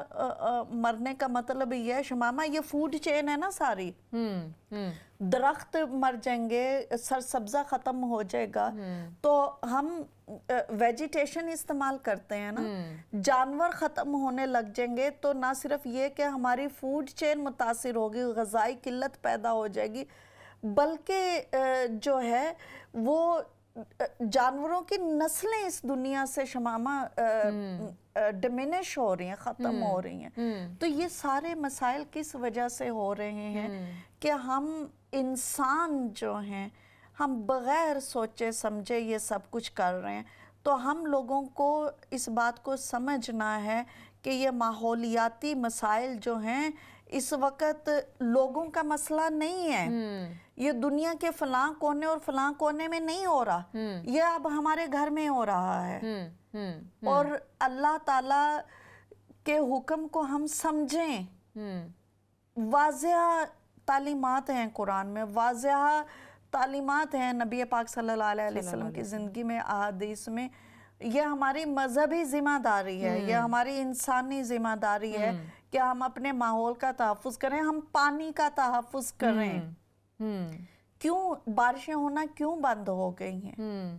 مرنے کا مطلب یہ ہے شمامہ، یہ فوڈ چین ہے نا ساری، درخت مر جائیں گے، سرسبزہ ختم ہو جائے گا، تو ہم ویجیٹیشن استعمال کرتے ہیں نا، جانور ختم ہونے لگ جائیں گے تو نہ صرف یہ کہ ہماری فوڈ چین متاثر ہوگی، غذائی قلت پیدا ہو جائے گی، بلکہ جو ہے وہ جانوروں کی نسلیں اس دنیا سے شمامہ ڈیمینش ہو رہی ہیں، ختم ہو رہی ہیں۔ تو یہ سارے مسائل کس وجہ سے ہو رہے ہیں کہ ہم انسان جو ہیں ہم بغیر سوچے سمجھے یہ سب کچھ کر رہے ہیں۔ تو ہم لوگوں کو اس بات کو سمجھنا ہے کہ یہ ماحولیاتی مسائل جو ہیں اس وقت لوگوں کا مسئلہ نہیں ہے، یہ دنیا کے فلاں کونے اور فلاں کونے میں نہیں ہو رہا، یہ اب ہمارے گھر میں ہو رہا ہے۔ اور اللہ تعالیٰ کے حکم کو ہم سمجھیں، واضح تعلیمات ہیں قرآن میں، واضح تعلیمات ہیں نبی پاک صلی اللہ علیہ وسلم کی زندگی میں، احادیث میں۔ یہ ہماری مذہبی ذمہ داری ہے، یہ ہماری انسانی ذمہ داری ہے کہ ہم اپنے ماحول کا تحفظ کریں، ہم پانی کا تحفظ کریں۔ کیوں بارشیں ہونا کیوں بند ہو گئی ہیں؟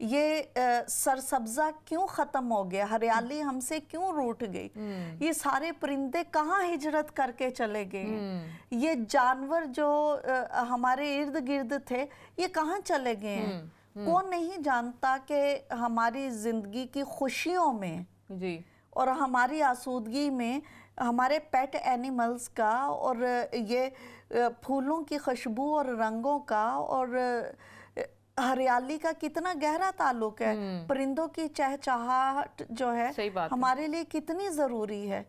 یہ سرسبزہ کیوں ختم ہو گیا؟ ہریالی ہم سے کیوں روٹ گئی؟ یہ سارے پرندے کہاں ہجرت کر کے چلے گئے ہیں؟ یہ جانور جو ہمارے ارد گرد تھے یہ کہاں چلے گئے ہیں؟ کون نہیں جانتا کہ ہماری زندگی کی خوشیوں میں اور ہماری آسودگی میں ہمارے پیٹ اینیملز کا اور یہ پھولوں کی خوشبو اور رنگوں کا اور ہریالی کا کتنا گہرا تعلق ہے، پرندوں کی چہچہاہٹ جو ہے ہمارے لیے کتنی ضروری ہے۔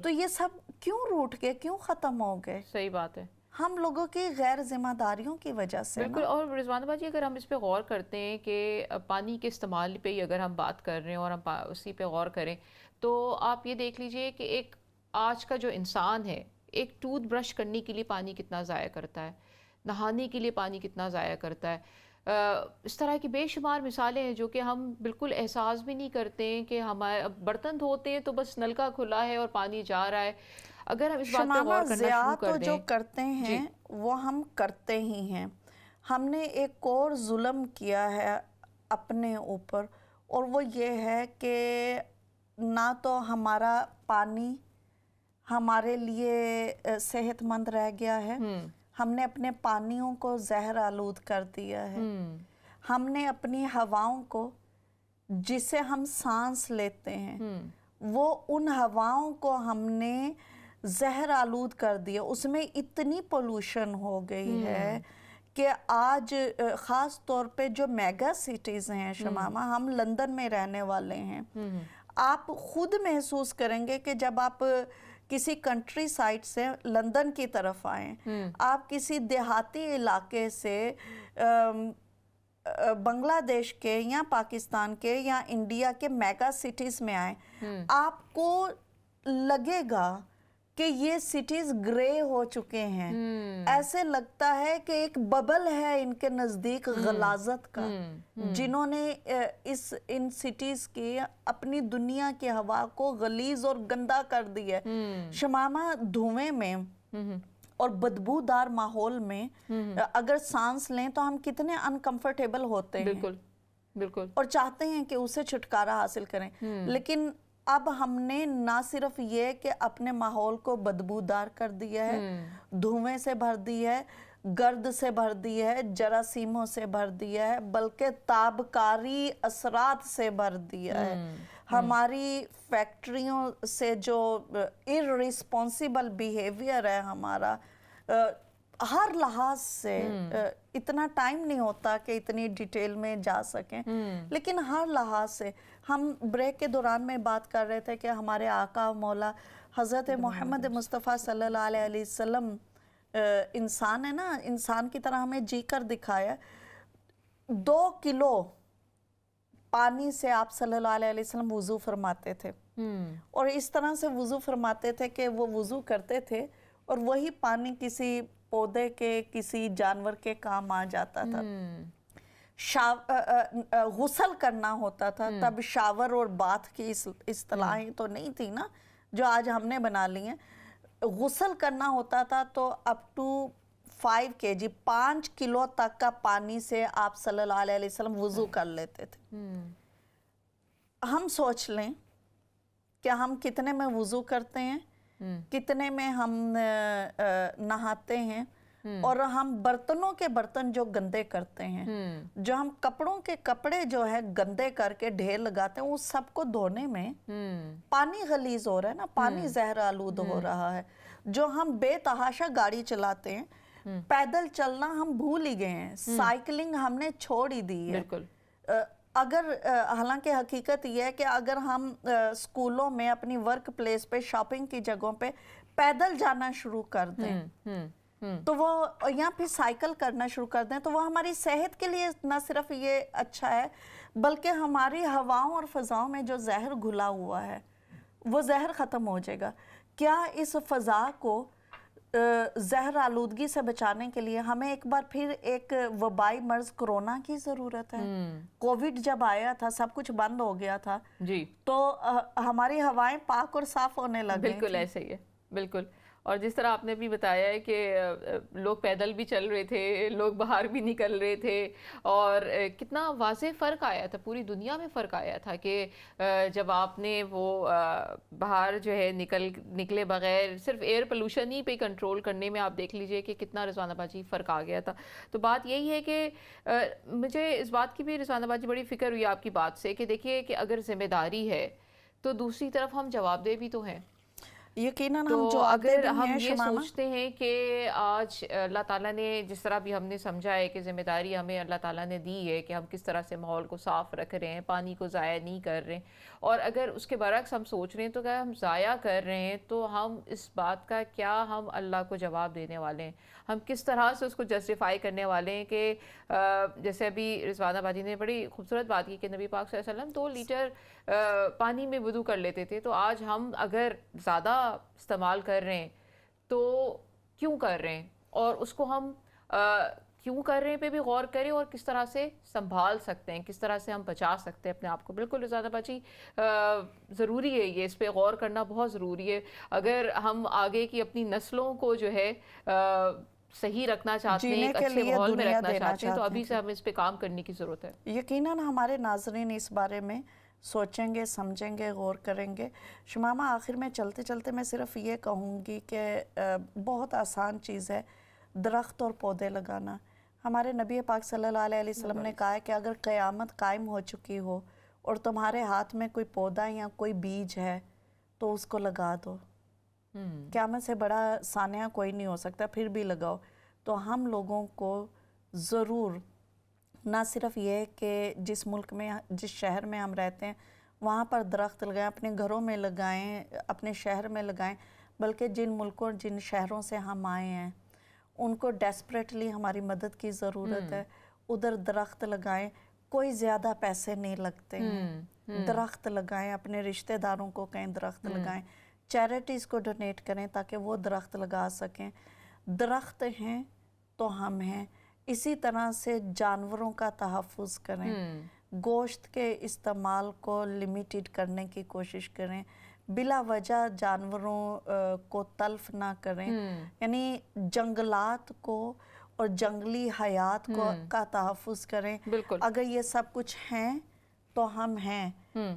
تو یہ سب کیوں روٹ گئے، کیوں ختم ہو گئے؟ صحیح بات ہے، ہم لوگوں کی غیر ذمہ داریوں کی وجہ سے۔ بالکل۔ اور رضوانہ باجی اگر ہم اس پہ غور کرتے ہیں کہ پانی کے استعمال پہ اگر ہم بات کر رہے ہیں اور ہم اسی پہ غور کریں تو آپ یہ دیکھ لیجئے کہ ایک آج کا جو انسان ہے ایک ٹوتھ برش کرنے کے لیے پانی کتنا ضائع کرتا ہے، نہانے کے لیے پانی کتنا ضائع کرتا ہے۔ اس طرح کی بے شمار مثالیں ہیں جو کہ ہم بالکل احساس بھی نہیں کرتے ہیں کہ ہمارے برتن دھوتے ہیں تو بس نل کا کھلا ہے اور پانی جا رہا ہے۔ اگر ہم اس بات پہ غور کرنا شروع کر دیں، جو کرتے ہیں وہ ہم کرتے ہی ہیں۔ ہم نے ایک اور ظلم کیا ہے اپنے اوپر، اور وہ یہ ہے کہ نہ تو ہمارا پانی ہمارے لیے صحت مند رہ گیا ہے، ہم نے اپنے پانیوں کو زہر آلود کر دیا ہے، ہم نے اپنی ہواؤں کو جسے ہم سانس لیتے ہیں وہ ان ہواؤں کو ہم نے زہر آلود کر دیا، اس میں اتنی پولوشن ہو گئی ہے کہ آج خاص طور پہ جو میگا سٹیز ہیں شمامہ، ہم لندن میں رہنے والے ہیں، آپ خود محسوس کریں گے کہ جب آپ کسی کنٹری سائٹ سے لندن کی طرف آئیں، آپ کسی دیہاتی علاقے سے بنگلہ دیش کے یا پاکستان کے یا انڈیا کے میگا سٹیز میں آئیں، آپ کو لگے گا کہ یہ سٹیز گرے ہو چکے ہیں، ایسے لگتا ہے کہ ایک ببل ہے ان کے نزدیک غلاظت کا، جنہوں نے ان سٹیز کی اپنی دنیا کی ہوا کو غلیظ اور گندا کر دی ہے۔ شمامہ دھوئیں میں اور بدبودار ماحول میں اگر سانس لیں تو ہم کتنے انکمفرٹیبل ہوتے ہیں، بالکل، اور چاہتے ہیں کہ اسے چھٹکارا حاصل کریں، لیکن اب ہم نے نہ صرف یہ کہ اپنے ماحول کو بدبودار کر دیا ہے، دھوئیں سے بھر دی ہے، گرد سے بھر دی ہے، جراثیموں سے بھر دیا ہے، بلکہ تابکاری اثرات سے بھر دیا ہے۔ ہماری فیکٹریوں سے جو irresponsible بیہیویئر ہے ہمارا، ہر لحاظ سے اتنا ٹائم نہیں ہوتا کہ اتنی ڈیٹیل میں جا سکیں، لیکن ہر لحاظ سے ہم بریک کے دوران میں بات کر رہے تھے کہ ہمارے آقا و مولا حضرت محمد مصطفیٰ صلی اللہ علیہ وسلم انسان ہے نا، انسان کی طرح ہمیں جی کر دکھایا، 2 کلو پانی سے آپ صلی اللہ علیہ وسلم وضو فرماتے تھے، اور اس طرح سے وضو فرماتے تھے کہ وہ وضو کرتے تھے اور وہی پانی کسی پودے کے کسی جانور کے کام آ جاتا تھا۔ غسل کرنا ہوتا تھا، تب شاور اور باتھ کی اصطلاحیں تو نہیں تھی نا جو آج ہم نے بنا لی ہیں، غسل کرنا ہوتا تھا تو up to 5 kg 5 کلو تک کا پانی سے آپ صلی اللہ علیہ وسلم وضو کر لیتے تھے۔ ہم سوچ لیں کہ ہم کتنے میں وضو کرتے ہیں، کتنے میں ہم نہاتے ہیں، اور ہم برتنوں کے برتن جو گندے کرتے ہیں، جو ہم کپڑوں کے کپڑے جو ہے گندے کر کے ڈھیر لگاتے ہیں، وہ سب کو دھونے میں پانی غلیظ ہو رہا ہے نا، پانی زہر آلود ہو رہا ہے۔ جو ہم بے تحاشا گاڑی چلاتے ہیں، پیدل چلنا ہم بھول ہی گئے ہیں، سائیکلنگ ہم نے چھوڑ ہی دی ہے۔ اگر حالانکہ حقیقت یہ ہے کہ اگر ہم اسکولوں میں اپنی ورک پلیس پہ شاپنگ کی جگہوں پہ پیدل جانا شروع کر دیں تو وہ یہاں پھر سائیکل کرنا شروع کر دیں تو وہ ہماری صحت کے لیے نہ صرف یہ اچھا ہے بلکہ ہماری ہواؤں اور فضاؤں میں جو زہر گھلا ہوا ہے وہ زہر ختم ہو جائے گا. کیا اس فضا کو زہر آلودگی سے بچانے کے لیے ہمیں ایک بار پھر ایک وبائی مرض کرونا کی ضرورت ہے؟ کووڈ جب آیا تھا سب کچھ بند ہو گیا تھا جی تو ہماری ہوائیں پاک اور صاف ہونے لگیں. بالکل ایسے ہی ہے بالکل. اور جس طرح آپ نے بھی بتایا ہے کہ لوگ پیدل بھی چل رہے تھے, لوگ باہر بھی نکل رہے تھے, اور کتنا واضح فرق آیا تھا, پوری دنیا میں فرق آیا تھا کہ جب آپ نے وہ باہر جو ہے نکلے بغیر صرف ایئر پولوشن ہی پہ کنٹرول کرنے میں آپ دیکھ لیجئے کہ کتنا رضوانہ باجی فرق آ گیا تھا. تو بات یہی ہے کہ مجھے اس بات کی بھی رضوانہ باجی بڑی فکر ہوئی آپ کی بات سے کہ دیکھیے کہ اگر ذمہ داری ہے تو دوسری طرف ہم جواب دہ بھی تو ہیں. یقیناً ہم تو جواب دہ اگر بھی ہم ہیں یہ شمامہ. سوچتے ہیں کہ آج اللہ تعالیٰ نے جس طرح بھی ہم نے سمجھا ہے کہ ذمہ داری ہمیں اللہ تعالیٰ نے دی ہے کہ ہم کس طرح سے ماحول کو صاف رکھ رہے ہیں, پانی کو ضائع نہیں کر رہے ہیں, اور اگر اس کے برعکس ہم سوچ رہے ہیں تو کیا ہم ضائع کر رہے ہیں, تو ہم اس بات کا کیا ہم اللہ کو جواب دینے والے ہیں, ہم کس طرح سے اس کو جسٹیفائی کرنے والے ہیں کہ جیسے ابھی رضوانہ باجی نے بڑی خوبصورت بات کی کہ نبی پاک صلی اللہ علیہ وسلم 2 لیٹر پانی میں وضو کر لیتے تھے, تو آج ہم اگر زیادہ استعمال کر رہے ہیں تو کیوں کر رہے ہیں, اور اس کو ہم کیوں کر رہے ہیں پہ بھی غور کریں, اور کس طرح سے سنبھال سکتے ہیں, کس طرح سے ہم بچا سکتے ہیں اپنے آپ کو. بالکل رضوانہ باجی ضروری ہے یہ, اس پہ غور کرنا بہت ضروری ہے اگر ہم آگے کی اپنی نسلوں کو جو ہے صحیح رکھنا چاہتے ہیں, جینے ایک کے اچھے لیے ماحول میں دنیا رکھنا دینا چاہتے ہیں, تو چاہتے ابھی ہیں. سے ہمیں اس پہ کام کرنے کی ضرورت ہے. یقیناً ہمارے ناظرین اس بارے میں سوچیں گے, سمجھیں گے, غور کریں گے. شمامہ آخر میں چلتے چلتے میں صرف یہ کہوں گی کہ بہت آسان چیز ہے درخت اور پودے لگانا. ہمارے نبی پاک صلی اللہ علیہ وسلم نے کہا ہے کہ اگر قیامت قائم ہو چکی ہو اور تمہارے ہاتھ میں کوئی پودا یا کوئی بیج ہے تو اس کو لگا دو. قیامت سے بڑا سانحہ کوئی نہیں ہو سکتا, پھر بھی لگاؤ. تو ہم لوگوں کو ضرور نہ صرف یہ کہ جس ملک میں جس شہر میں ہم رہتے ہیں وہاں پر درخت لگائیں, اپنے گھروں میں لگائیں, اپنے شہر میں لگائیں, بلکہ جن ملکوں جن شہروں سے ہم آئے ہیں ان کو ڈیسپریٹلی ہماری مدد کی ضرورت ہے, ادھر درخت لگائیں. کوئی زیادہ پیسے نہیں لگتے ہیں, درخت لگائیں, اپنے رشتہ داروں کو کہیں درخت لگائیں, چیریٹیز کو ڈونیٹ کریں تاکہ وہ درخت لگا سکیں. درخت ہیں تو ہم ہیں. اسی طرح سے جانوروں کا تحفظ کریں, گوشت کے استعمال کو لیمیٹڈ کرنے کی کوشش کریں, بلا وجہ جانوروں کو تلف نہ کریں, یعنی جنگلات کو اور جنگلی حیات کو کا تحفظ کریں. اگر یہ سب کچھ ہیں تو ہم ہیں.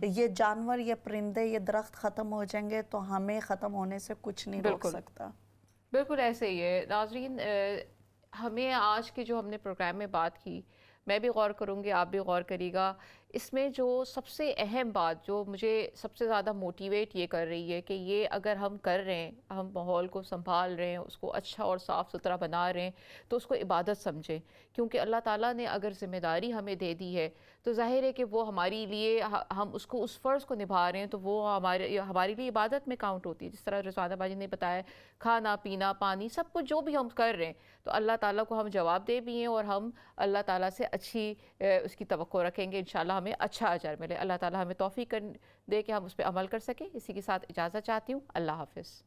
یہ جانور, یہ پرندے, یہ درخت ختم ہو جائیں گے تو ہمیں ختم ہونے سے کچھ نہیں روک سکتا. بالکل ایسے ہی ہے. ناظرین, ہمیں آج کے جو ہم نے پروگرام میں بات کی, میں بھی غور کروں گی, آپ بھی غور کریے گا. اس میں جو سب سے اہم بات جو مجھے سب سے زیادہ موٹیویٹ یہ کر رہی ہے کہ یہ اگر ہم کر رہے ہیں, ہم ماحول کو سنبھال رہے ہیں, اس کو اچھا اور صاف ستھرا بنا رہے ہیں, تو اس کو عبادت سمجھیں. کیونکہ اللہ تعالیٰ نے اگر ذمہ داری ہمیں دے دی ہے تو ظاہر ہے کہ وہ ہماری لیے, ہم اس کو اس فرض کو نبھا رہے ہیں تو وہ ہمارے لیے عبادت میں کاؤنٹ ہوتی ہے. جس طرح رضوانہ باجی نے بتایا, کھانا پینا پانی سب کچھ جو بھی ہم کر رہے ہیں تو اللہ تعالیٰ کو ہم جواب دے بھی ہیں, اور ہم اللہ تعالیٰ سے اچھی اس کی توقع رکھیں گے. انشاءاللہ ہمیں اچھا اجر ملے. اللہ تعالیٰ ہمیں توفیق دے کہ ہم اس پہ عمل کر سکیں. اسی کے ساتھ اجازت چاہتی ہوں. اللہ حافظ.